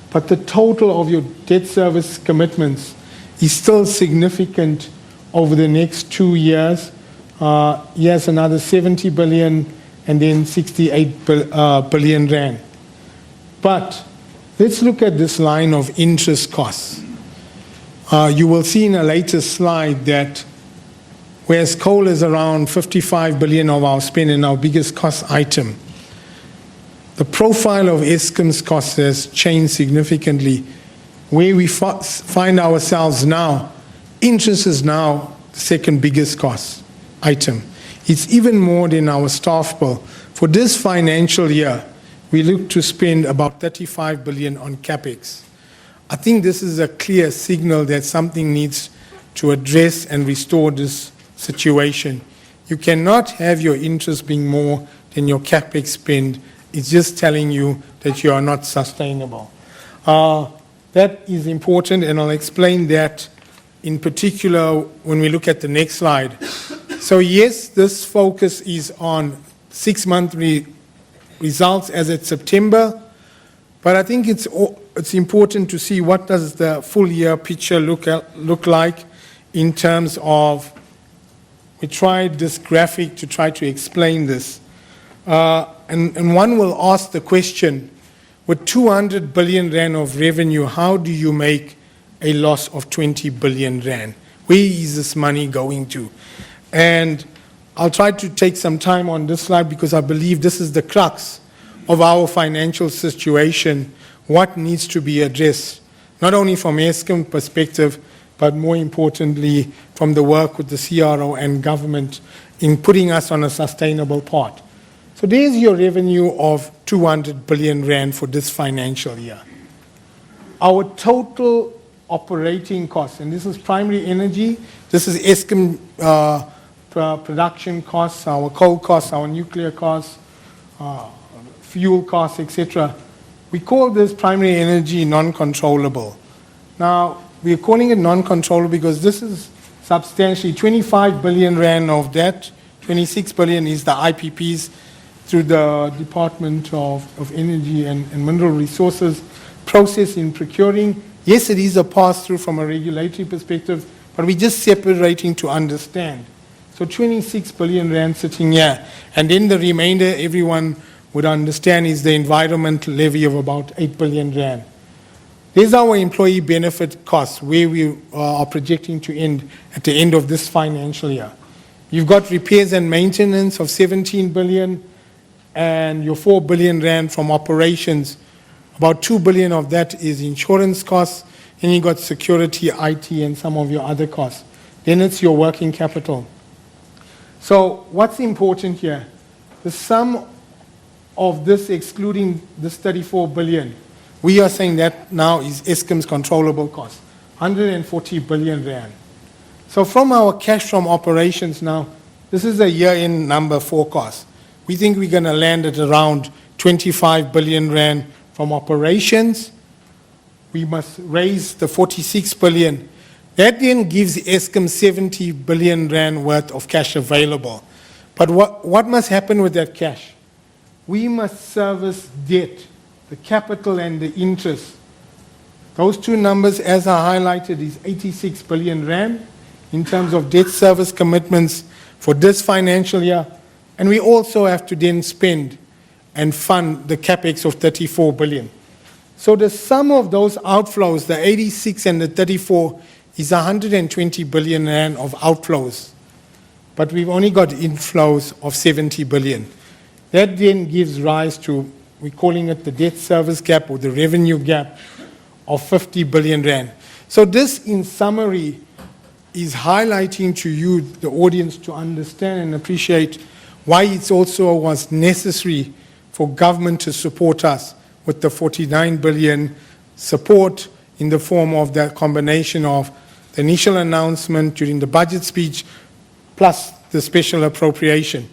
but the total of your debt service commitments is still significant over the next 2 years. Yes, another 70 billion and then 68 billion rand. But let's look at this line of interest costs. You will see in a later slide that whereas coal is around 55 billion of our spend and our biggest cost item, the profile of Eskom's costs has changed significantly. Where we find ourselves now, interest is now the second biggest cost item. It's even more than our staff bill. For this financial year, we look to spend about 35 billion on capex. I think this is a clear signal that something needs to address and restore this situation. You cannot have your interest being more than your capex spend. It's just telling you that you are not sustainable. That is important, and I'll explain that in particular when we look at the next slide. So yes, this focus is on 6-month results as at September, but I think it's important to see what does the full year picture look like in terms of, we tried this graphic to try to explain this. And one will ask the question, with 200 billion rand of revenue, how do you make a loss of 20 billion rand? Where is this money going to? And I'll try to take some time on this slide because I believe this is the crux of our financial situation, what needs to be addressed, not only from Eskom perspective, but more importantly, from the work with the CRO and government in putting us on a sustainable path. So there's your revenue of 200 billion rand for this financial year. Our total operating costs, and this is primary energy, this is Eskom production costs, our coal costs, our nuclear costs, fuel costs, etc. We call this primary energy non-controllable. Now, we're calling it non-controllable because this is substantially 25 billion rand of that. 26 billion is the IPPs through the Department of Energy and Mineral Resources process in procuring. Yes, it is a pass-through from a regulatory perspective, but we're just separating to understand. So 26 billion rand sitting here, and then the remainder everyone would understand is the environmental levy of about 8 billion rand. There's our employee benefit costs, where we are projecting to end at the end of this financial year. You've got repairs and maintenance of 17 billion, and your 4 billion rand from operations. About 2 billion of that is insurance costs, and you got security, IT, and some of your other costs. Then it's your working capital. So what's important here? The sum of this, excluding this 34 billion, we are saying that now is Eskom's controllable cost, 140 billion rand. So from our cash from operations now, this is a year-end number forecast. We think we're going to land at around 25 billion rand from operations. We must raise the 46 billion. That then gives Eskom 70 billion rand worth of cash available. But what must happen with that cash? We must service debt, the capital and the interest. Those two numbers, as I highlighted, is 86 billion rand in terms of debt service commitments for this financial year. And we also have to then spend and fund the capex of 34 billion. So the sum of those outflows, the 86 and the 34, is 120 billion rand of outflows. But we've only got inflows of 70 billion. That then gives rise to, we're calling it the debt service gap or the revenue gap of 50 billion rand. So this, in summary, is highlighting to you, the audience, to understand and appreciate why it also was necessary for government to support us with the 49 billion support in the form of that combination of the initial announcement during the budget speech plus the special appropriation.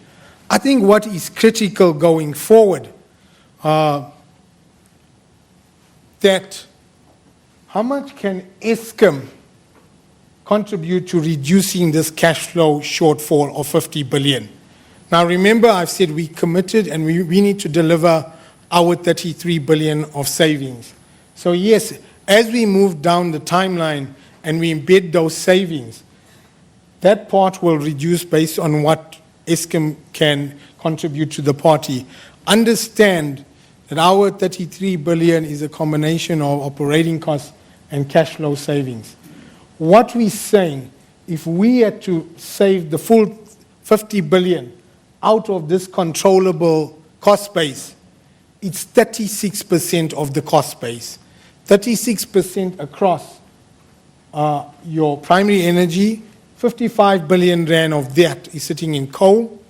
I think what is critical going forward, that how much can Eskom contribute to reducing this cash flow shortfall of 50 billion? Now remember, I've said we committed and we need to deliver our 33 billion of savings. So yes, as we move down the timeline and we embed those savings, that part will reduce based on what Eskom can contribute to the party. Understand that our 33 billion is a combination of operating costs and cash flow savings. What we're saying, if we had to save the full 50 billion out of this controllable cost base, it's 36% of the cost base. 36% across your primary energy, 55 billion rand of that is sitting in coal,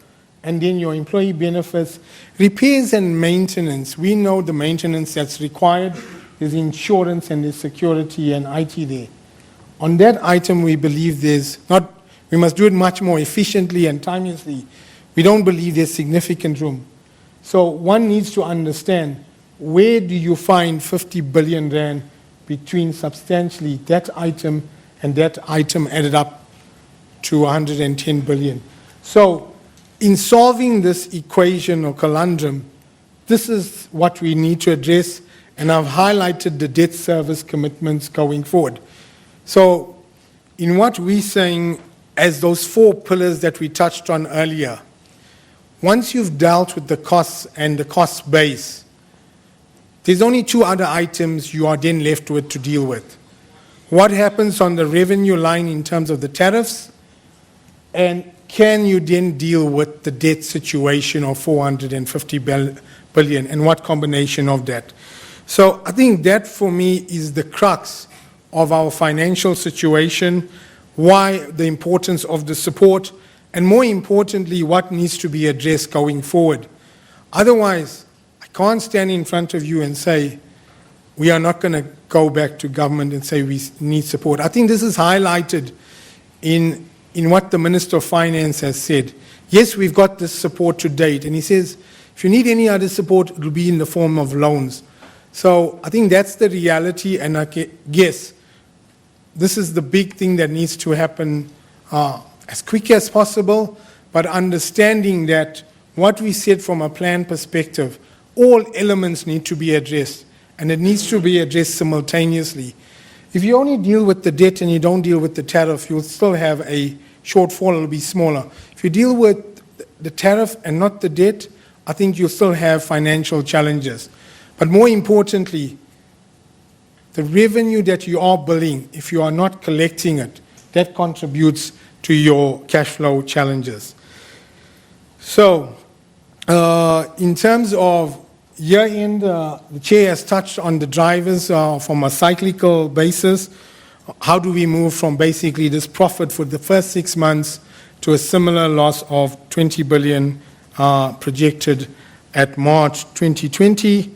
and then your employee benefits, repairs and maintenance. We know the maintenance that's required. There's insurance and there's security and IT there. On that item, we believe we must do it much more efficiently and timelessly. We don't believe there's significant room. So one needs to understand, where do you find 50 billion rand between substantially that item and that item added up to 110 billion. So in solving this equation or conundrum, this is what we need to address, and I've highlighted the debt service commitments going forward. So in what we're saying as those four pillars that we touched on earlier, once you've dealt with the costs and the cost base, there's only two other items you are then left with to deal with. What happens on the revenue line in terms of the tariffs, and can you then deal with the debt situation of 450 billion, and what combination of that? So I think that for me is the crux of our financial situation, why the importance of the support, and more importantly, what needs to be addressed going forward. Otherwise, I can't stand in front of you and say, we are not going to go back to government and say we need support. I think this is highlighted in what the Minister of Finance has said. Yes, we've got this support to date, and he says, if you need any other support, it will be in the form of loans. So I think that's the reality, and I guess this is the big thing that needs to happen as quick as possible, but understanding that what we said from a plan perspective, all elements need to be addressed, and it needs to be addressed simultaneously. If you only deal with the debt and you don't deal with the tariff, you'll still have a shortfall, it'll be smaller. If you deal with the tariff and not the debt, I think you'll still have financial challenges. But more importantly, the revenue that you are billing, if you are not collecting it, that contributes to your cash flow challenges. So, in terms of year-end, the Chair has touched on the drivers from a cyclical basis. How do we move from basically this profit for the first 6 months to a similar loss of 20 billion projected at March 2020?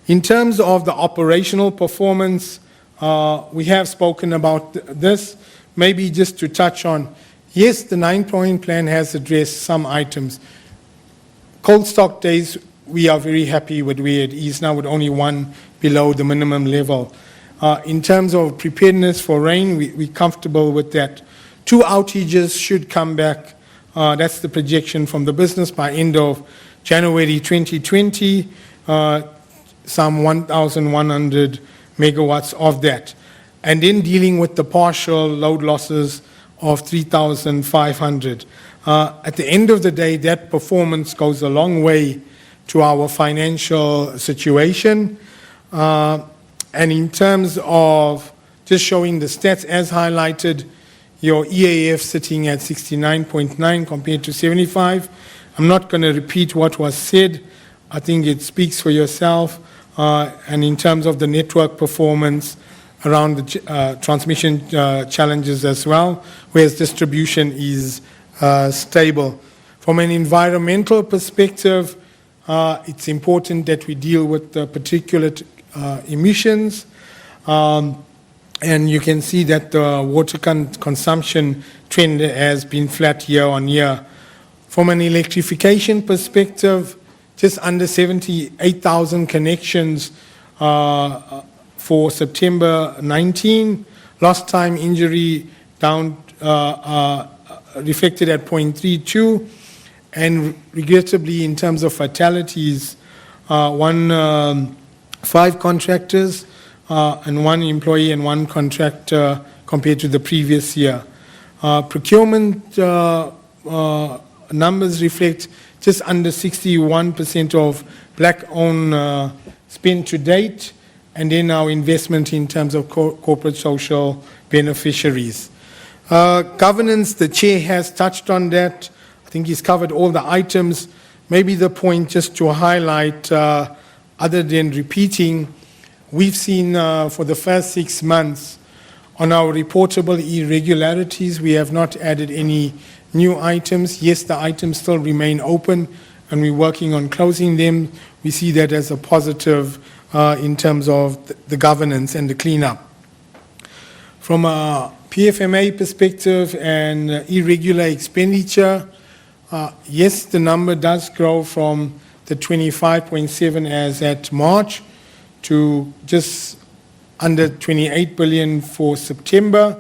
In terms of the operational performance, we have spoken about this. Maybe just to touch on, yes, the 9-point plan has addressed some items. Cold stock days, we are very happy with where it is now, with only one below the minimum level. In terms of preparedness for rain, we're comfortable with that. 2 outages should come back That's the projection from the business by end of January 2020, some 1,100 megawatts of that. And then dealing with the partial load losses of 3,500. At the end of the day, that performance goes a long way to our financial situation. And in terms of just showing the stats as highlighted, your EAF sitting at 69.9 compared to 75. I'm not going to repeat what was said. I think it speaks for yourself. And in terms of the network performance around the transmission challenges as well, whereas distribution is stable. From an environmental perspective, it's important that we deal with the particulate emissions. And you can see that the water consumption trend has been flat year on year. From an electrification perspective, just under 78,000 connections for September 19. Lost time injury down, reflected at 0.32. And regrettably, in terms of fatalities, 5 contractors and 1 employee and 1 contractor compared to the previous year. Procurement numbers reflect just under 61% of black-owned spend to date, and then our investment in terms of corporate social beneficiaries. Governance, the chair has touched on that. I think he's covered all the items. Maybe the point just to highlight, other than repeating, we've seen for the first 6 months on our reportable irregularities, we have not added any new items. Yes, the items still remain open and we're working on closing them. We see that as a positive in terms of the governance and the cleanup. From a PFMA perspective and irregular expenditure, yes, the number does grow from the 25.7 as at March to just under 28 billion for September.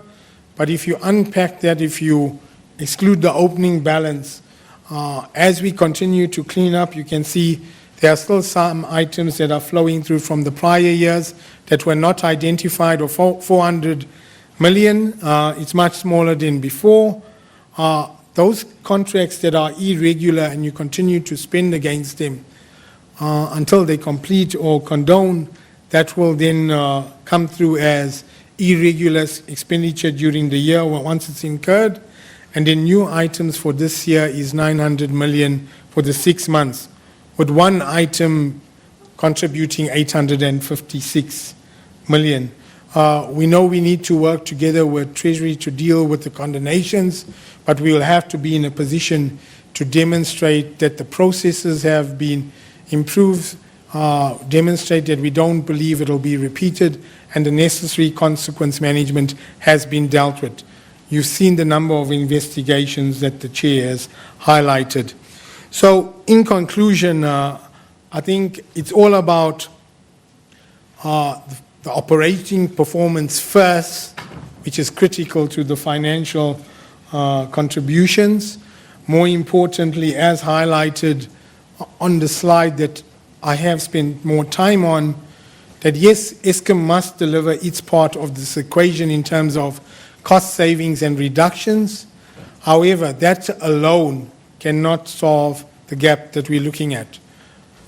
But if you unpack that, if you exclude the opening balance, as we continue to clean up, you can see there are still some items that are flowing through from the prior years that were not identified, or 400 million. It's much smaller than before. Those contracts that are irregular and you continue to spend against them until they complete or condone, that will then come through as irregular expenditure during the year once it's incurred. And then new items for this year is 900 million for the 6 months, with one item contributing 856 million. We know we need to work together with Treasury to deal with the condemnations, but we will have to be in a position to demonstrate that the processes have been improved, demonstrate that we don't believe it will be repeated, and the necessary consequence management has been dealt with. You've seen the number of investigations that the chair has highlighted. So in conclusion, I think it's all about the operating performance first, which is critical to the financial contributions. More importantly, as highlighted on the slide that I have spent more time on, that yes, Eskom must deliver its part of this equation in terms of cost savings and reductions. However, that alone cannot solve the gap that we're looking at.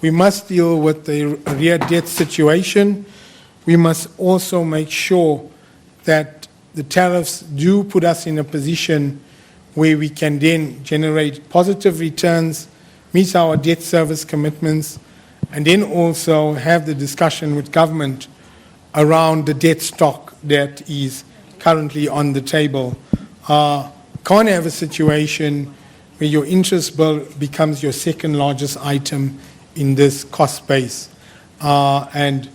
We must deal with the arrear debt situation. We must also make sure that the tariffs do put us in a position where we can then generate positive returns, meet our debt service commitments, and then also have the discussion with government around the debt stock that is currently on the table. Can't have a situation where your interest bill becomes your second largest item in this cost base. And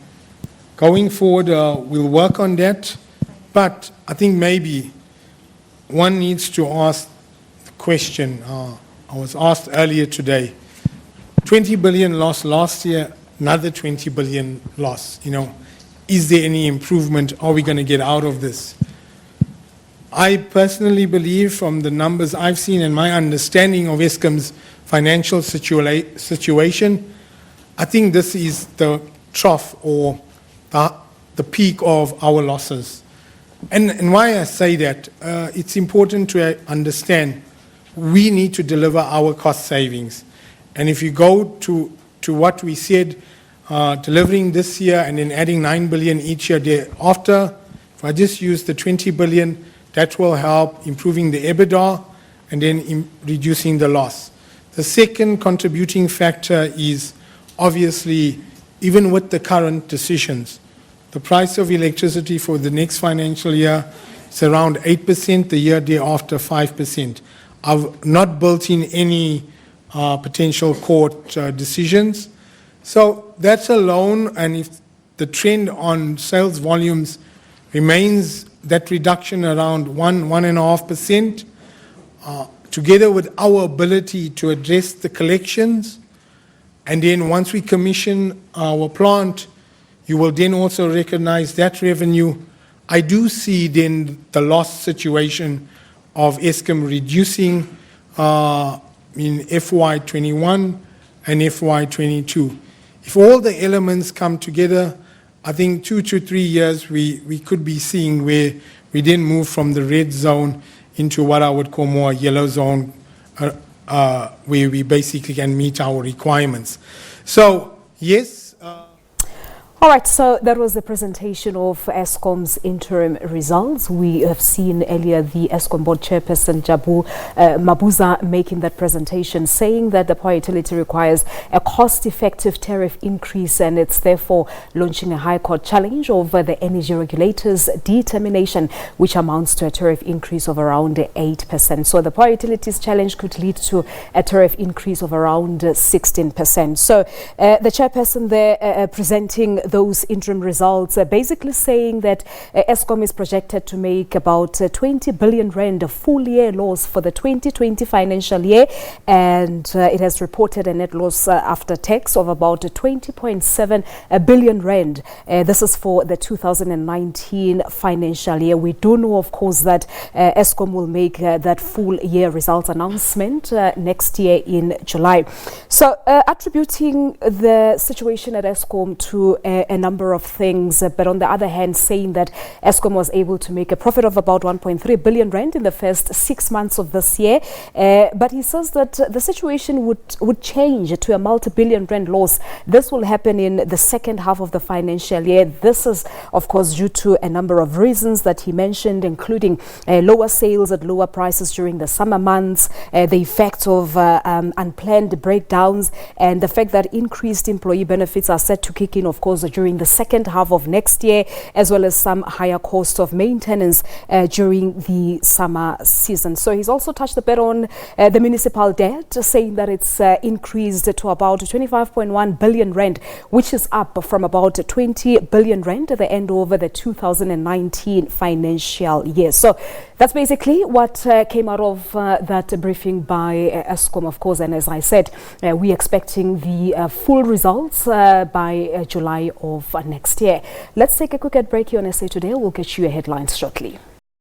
going forward, we'll work on that. But I think maybe one needs to ask the question, I was asked earlier today, 20 billion loss last year, another 20 billion loss. Is there any improvement? Are we going to get out of this? I personally believe, from the numbers I've seen and my understanding of Eskom's financial situation, I think this is the trough or the peak of our losses. And why I say that, it's important to understand we need to deliver our cost savings. And if you go to what we said, delivering this year and then adding 9 billion each year thereafter, if I just use the 20 billion, that will help improving the EBITDA and then reducing the loss. The second contributing factor is obviously, even with the current decisions, the price of electricity for the next financial year is around 8%, the year thereafter 5%. I've not built in any potential court decisions. So that's alone, and if the trend on sales volumes remains that reduction around 1.5%, together with our ability to address the collections, and then once we commission our plant, you will then also recognize that revenue. I do see then the loss situation of Eskom reducing in FY21 and FY22. If all the elements come together, I think 2 to 3 years we could be seeing where we then move from the red zone into what I would call more yellow zone, where we basically can meet our requirements. So, yes. All right, so that was the presentation of Eskom's interim results. We have seen earlier the Eskom board chairperson, Jabu Mabuza, making that presentation, saying that the power utility requires a cost-effective tariff increase, and it's therefore launching a high court challenge over the energy regulator's determination, which amounts to a tariff increase of around 8%. So the power utilities challenge could lead to a tariff increase of around 16%. So the chairperson there presenting those interim results, basically saying that Eskom is projected to make about 20 billion rand, a full year loss for the 2020 financial year, and it has reported a net loss after tax of about 20.7 billion rand. This is for the 2019 financial year. We do know, of course, that Eskom will make that full year results announcement next year in July. So attributing the situation at Eskom to a number of things, but on the other hand saying that Eskom was able to make a profit of about 1.3 billion rand in the first 6 months of this year. But he says that the situation would change to a multi-billion rand loss. This will happen in the second half of the financial year. This is, of course, due to a number of reasons that he mentioned, including lower sales at lower prices during the summer months, the effect of unplanned breakdowns, and the fact that increased employee benefits are set to kick in, of course, during the second half of next year, as well as some higher costs of maintenance during the summer season. So he's also touched a bit on the municipal debt, saying that it's increased to about 25.1 billion rand, which is up from about 20 billion rand at the end of the 2019 financial year. So that's basically what came out of that briefing by Eskom, of course. And as I said, we're expecting the full results by July of next year. Let's take a quick break here on SA Today. We'll get you your headlines shortly.